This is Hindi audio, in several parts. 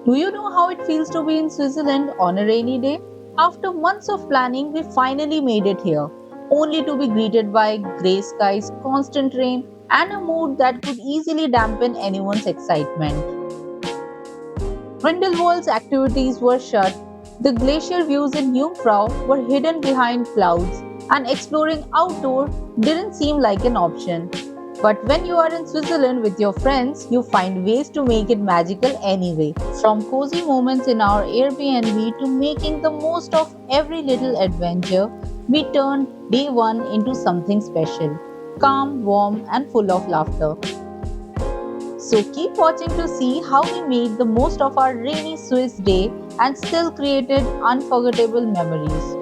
Do you know how it feels to be in Switzerland on a rainy day? After months of planning, we finally made it here, only to be greeted by grey skies, constant rain, and a mood that could easily dampen anyone's excitement. Grindelwald's activities were shut, the glacier views in Jungfrau were hidden behind clouds, and exploring outdoor didn't seem like an option. But when you are in Switzerland with your friends, you find ways to make it magical anyway. From cozy moments in our Airbnb to making the most of every little adventure, we turned day one into something special, calm, warm, and full of laughter. So keep watching to see how we made the most of our rainy Swiss day and still created unforgettable memories.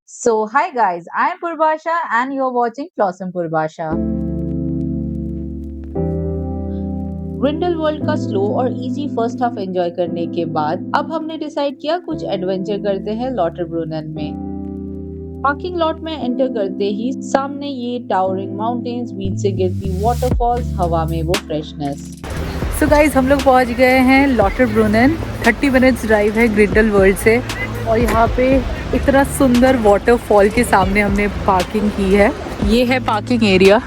So, hi guys, I am Purbasha and you're watching Blossom Purbasha. Grindelwald का स्लो और इजी फर्स्ट हाफ एंजॉय करने के बाद अब हमने डिसाइड किया कुछ एडवेंचर करते हैं लॉटरब्रुनन में। पार्किंग लॉट में एंटर करते ही सामने ये टावरिंग माउंटेन्स, बीच से गिरती वाटरफॉल्स, हवा में वो फ्रेशनेस। सो गाइज हम लोग पहुंच गए हैं लॉटरब्रुनन। 30 मिनट्स ड्राइव है ग्रिंडलवाल्ड से और यहाँ पे इतना सुंदर वाटरफॉल के सामने हमने पार्किंग की है। ये है पार्किंग एरिया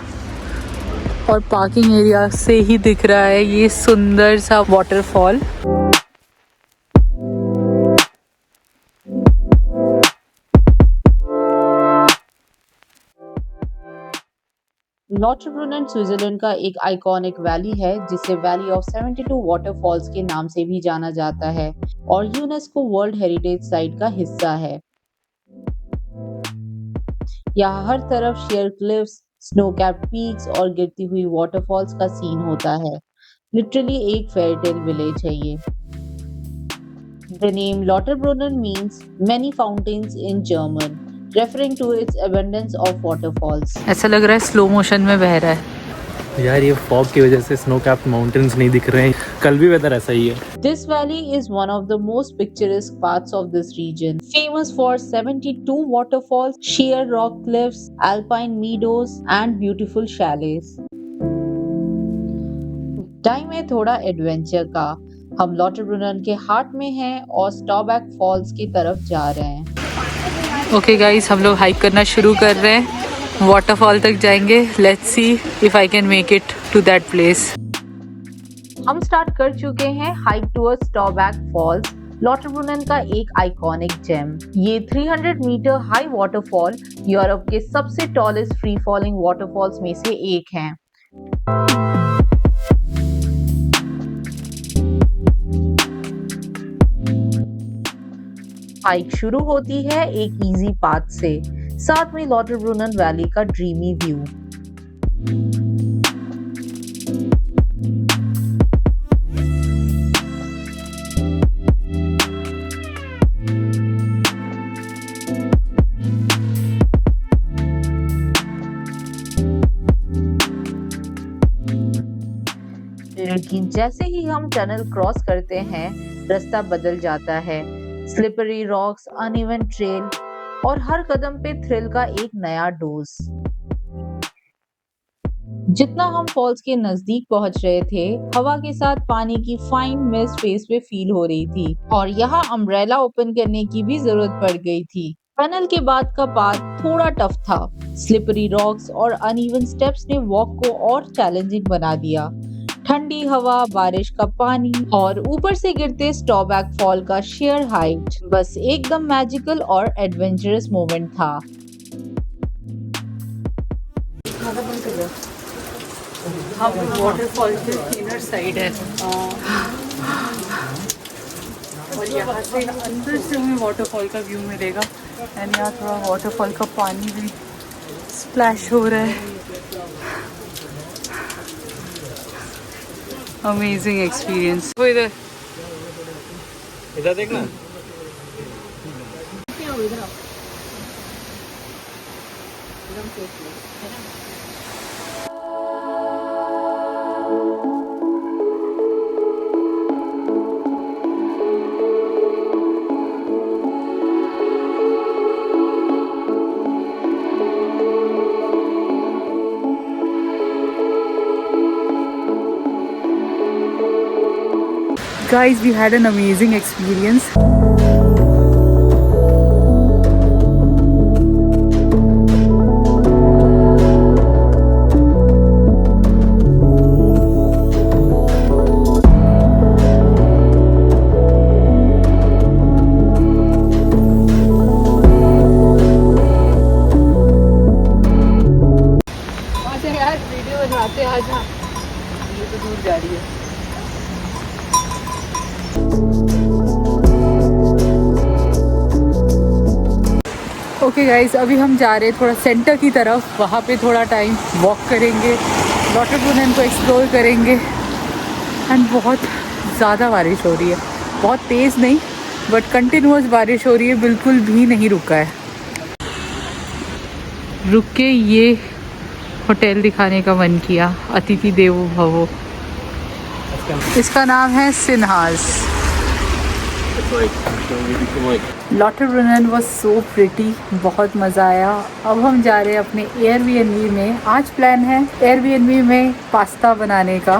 और पार्किंग एरिया से ही दिख रहा है ये सुंदर सा वाटरफॉल। लॉटरब्रुनन स्विट्जरलैंड का एक आइकॉनिक वैली है जिसे वैली ऑफ 72 वाटरफॉल्स के नाम से भी जाना जाता है और यूनेस्को वर्ल्ड हेरिटेज साइट का हिस्सा है। यहाँ हर तरफ share cliffs, snow capped peaks और गिरती हुई वाटरफॉल्स का सीन होता है। लिटरली एक फेयरटेल विलेज है ये। The name Lauterbrunnen means many fountains in German, referring to its abundance of waterfalls. ऐसा लग रहा है स्लो मोशन में बह रहा है। यार ये फॉग की वजह से स्नो कैप्ड माउंटेन्स नहीं दिख रहे हैं। कल भी वेदर ऐसा ही है। This valley is one of the most picturesque parts of this region, famous for 72 waterfalls, sheer rock cliffs, alpine meadows, and beautiful chalets. Time है थोड़ा एडवेंचर का। हम लॉटरब्रुनन के हार्ट में हैं और स्टॉबैक फॉल्स की तरफ जा रहे हैं। ओके गाइस, हम लोग हाइक करना शुरू कर रहे हैं। वाटरफॉल तक जाएंगे। Let's see if I can make it to that place. हम स्टार्ट कर चुके हैं hike towards Staubbach Falls, Lauterbrunnen का एक आइकॉनिक जेम। ये 300 मीटर हाई वाटरफॉल यूरोप के सबसे टॉलेस्ट फ्री फॉलिंग वाटरफॉल्स में से एक है। हाइक शुरू होती है एक इजी पाथ से, साथ में लॉटरब्रुनन वैली का ड्रीमी व्यू। लेकिन जैसे ही हम टनल क्रॉस करते हैं, रास्ता बदल जाता है। स्लिपरी रॉक्स, अनइवन ट्रेल और हर कदम पे थ्रिल का एक नया डोज। जितना हम फॉल्स के नजदीक पहुंच रहे थे, हवा के साथ पानी की फाइन मिस्ट फेस पे फील हो रही थी और यहाँ अम्ब्रेला ओपन करने की भी जरूरत पड़ गई थी। टनल के बाद का पाथ थोड़ा टफ था। स्लिपरी रॉक्स और अनइवन स्टेप्स ने वॉक को और चैलेंजिंग बना दिया। ठंडी हवा, बारिश का पानी और ऊपर से गिरते स्टॉबैक फॉल का शेयर हाइट बस एकदम मैजिकल और एडवेंचरस मोमेंट था। हम वाटरफॉल के इनर साइड है और यहाँ से अंदर से हमें वाटरफॉल का व्यू मिलेगा एंड यहाँ थोड़ा वाटरफॉल का पानी भी स्प्लैश हो रहा है। Amazing experience. वो इधर देखना। Guys, we had an amazing experience. यार वीडियो बनाते आ जा, ये तो दूर जा रही है। ओके गाइज, अभी हम जा रहे हैं थोड़ा सेंटर की तरफ, वहाँ पे थोड़ा टाइम वॉक करेंगे, लॉटरब्रुनन को एक्सप्लोर करेंगे। एंड बहुत ज़्यादा बारिश हो रही है, बहुत तेज़ नहीं बट कंटिन्यूअस बारिश हो रही है, बिल्कुल भी नहीं रुका है। रुक के ये होटल दिखाने का मन किया, अतिथि देवो भवो। इसका नाम है सिन्हास। लॉटरब्रुनन वॉज सो प्रिटी, बहुत मज़ा आया। अब हम जा रहे हैं अपने एयरबीएनबी में। आज प्लान है एयरबीएनबी में पास्ता बनाने का,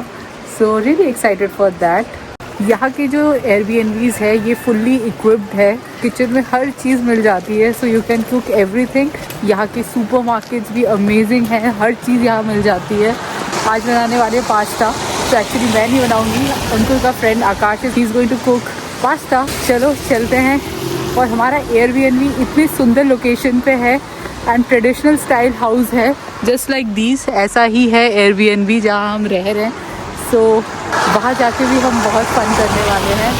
so really excited for that. यहाँ के जो एयरबीएनबीज है ये फुल्ली इक्विप्ड है, किचन में हर चीज़ मिल जाती है, so you can cook everything. यहाँ के सुपरमार्केट्स भी अमेजिंग हैं, हर चीज़ यहाँ मिल जाती है। आज बनाने वाले पास्ता, तो एक्चुअली मैं नहीं बनाऊँगी, अंकल का friend Aakash is going to cook pasta. चलो चलते हैं। और हमारा एयरबीएनबी इतनी सुंदर लोकेशन पे है एंड ट्रेडिशनल स्टाइल हाउस है, जस्ट लाइक दिस। ऐसा ही है एयरबीएनबी जहाँ हम रह रहे हैं, सो वहाँ जाके भी हम बहुत फन करने वाले हैं,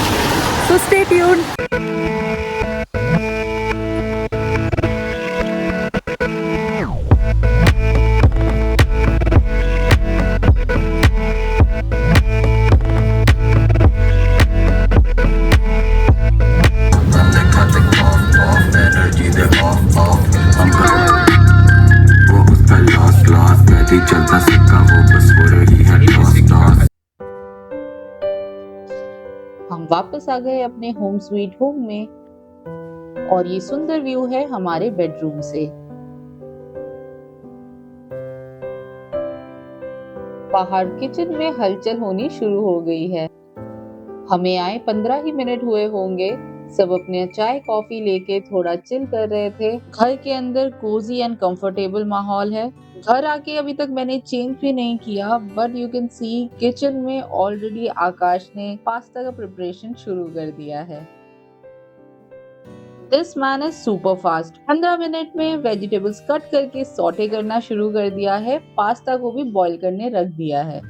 सो स्टे ट्यून्ड। चलता सिक्का वो बस हो रही है टॉस। हम वापस आ गए अपने होम स्वीट होम में और ये सुंदर व्यू है हमारे बेडरूम से। बाहर किचन में हलचल होनी शुरू हो गई है। हमें आए 15 ही मिनट हुए होंगे। सब अपने चाय कॉफी लेके थोड़ा चिल कर रहे थे। घर के अंदर कोजी एंड कंफर्टेबल माहौल है। घर आके अभी तक मैंने चेंज भी नहीं किया, but you can see kitchen में ऑलरेडी आकाश ने पास्ता का प्रिपरेशन शुरू कर दिया है। This man is super fast. 15 minute में वेजिटेबल्स कट करके सॉटे करना शुरू कर दिया है। पास्ता को भी बॉईल करने रख दिया है।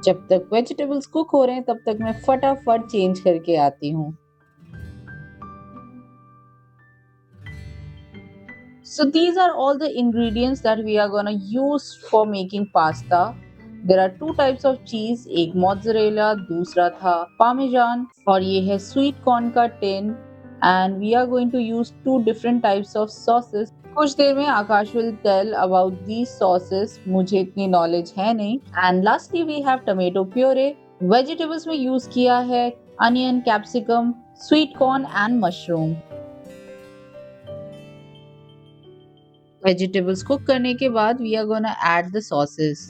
जब तक वेजिटेबल्स कुक हो रहे हैं तब तक मैं फटाफट चेंज करके आती हूँ। So these are all the ingredients that we are gonna use for making pasta. There are two types of cheese, एक mozzarella, दूसरा था parmesan, और ये है sweet corn का tin, and we are going to use two different types of sauces. कुछ देर में आकाश will tell about these sauces, मुझे इतनी knowledge है नहीं। And lastly we have tomato puree. Vegetables में use किया है onion, capsicum, sweet corn and mushroom. Vegetables cook करने के बाद we are gonna add the sauces.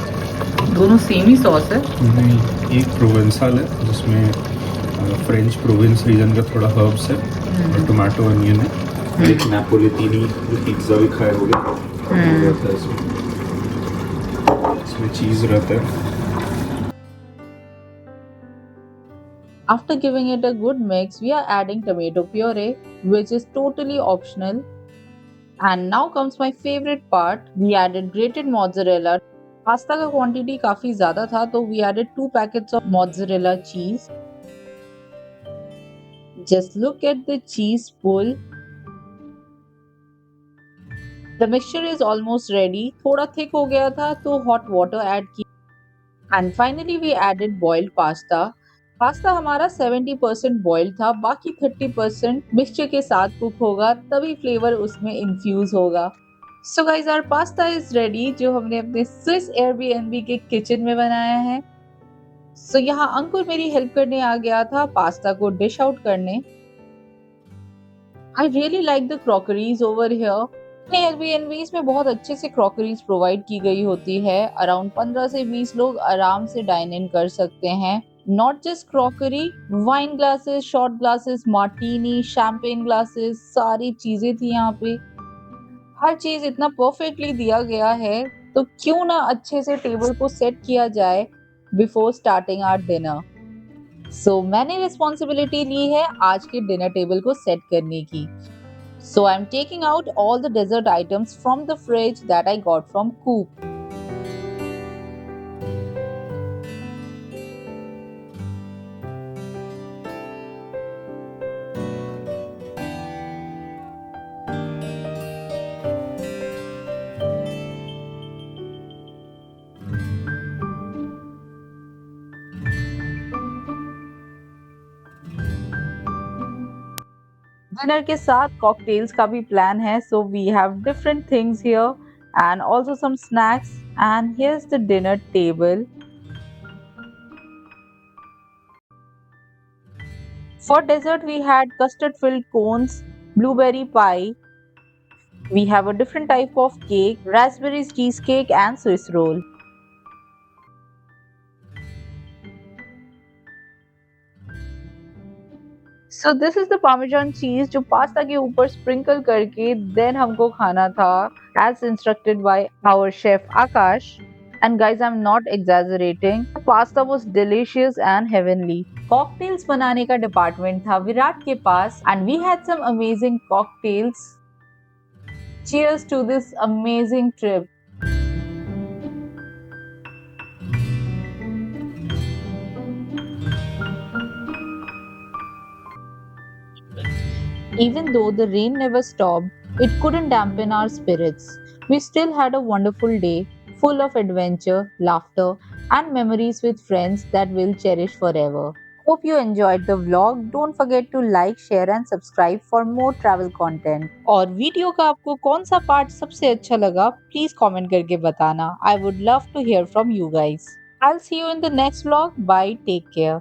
दोनों सेम ही सॉस है? नहीं, एक प्रोवेंसाल है जिसमें फ्रेंच प्रोविंस रीजन का थोड़ा हर्ब्स है और टोमेटो अनियन है। एक नेपोलिटीनी जो पिज्ज़ा भी खाए होगे रहता है इसमें चीज़ रहता है। After giving it a good mix, we are adding tomato puree, which is totally optional. And now comes my favorite part. We added grated mozzarella. Pasta का क्वांटिटी काफी ज्यादा था, तो we added 2 packets of mozzarella cheese. Just look at the cheese pull. The mixture is almost ready. थोड़ा thick हो गया था तो hot water add किया. And finally we added boiled pasta. Pasta हमारा 70% बॉइल्ड था, बाकी 30% मिक्सचर के साथ कुक होगा, तभी फ्लेवर उसमें इन्फ्यूज होगा। So guys, our pasta is ready, जो हमने अपने स्विस एयरबीएनबी के किचन में बनाया है। सो यहाँ अंकुर मेरी हेल्प करने आ गया था पास्ता को डिश आउट करने। I really like the crockeries over here. Airbnbs में बहुत अच्छे से क्रॉकरीज प्रोवाइड की गई होती है। अराउंड 15 से 20 लोग आराम से डाइन इन कर सकते हैं। Not just crockery, wine glasses, shot glasses, martini, champagne glasses, सारी चीजें थी यहाँ पे। हर चीज इतना परफेक्टली दिया गया है, तो क्यों ना अच्छे से टेबल को सेट किया जाए बिफोर स्टार्टिंग आवर डिनर। सो मैंने रिस्पॉन्सिबिलिटी ली है आज के डिनर टेबल को सेट करने की। So I'm taking out all the dessert items from the fridge that I got from Coop. Dinner के साथ कॉकटेल्स का भी प्लान है, so we have different things here and also some snacks, and here's the dinner table. For dessert we had custard filled cones, blueberry pie. We have a different type of cake, raspberries cheesecake and Swiss roll. So this is the Parmesan cheese जो पास्ता के ऊपर sprinkle करके then हमको खाना था as instructed by our chef Akash. And guys, I'm not exaggerating. The pasta was delicious and heavenly. Cocktails बनाने का department था विराट के पास and we had some amazing cocktails. Cheers to this amazing trip. Even though the rain never stopped, it couldn't dampen our spirits. We still had a wonderful day, full of adventure, laughter, and memories with friends that we'll cherish forever. Hope you enjoyed the vlog. Don't forget to like, share and subscribe for more travel content. और वीडियो का आपको कौन सा पार्ट सबसे अच्छा लगा, प्लीज कमेंट करके बताना. I would love to hear from you guys. I'll see you in the next vlog. Bye. Take care.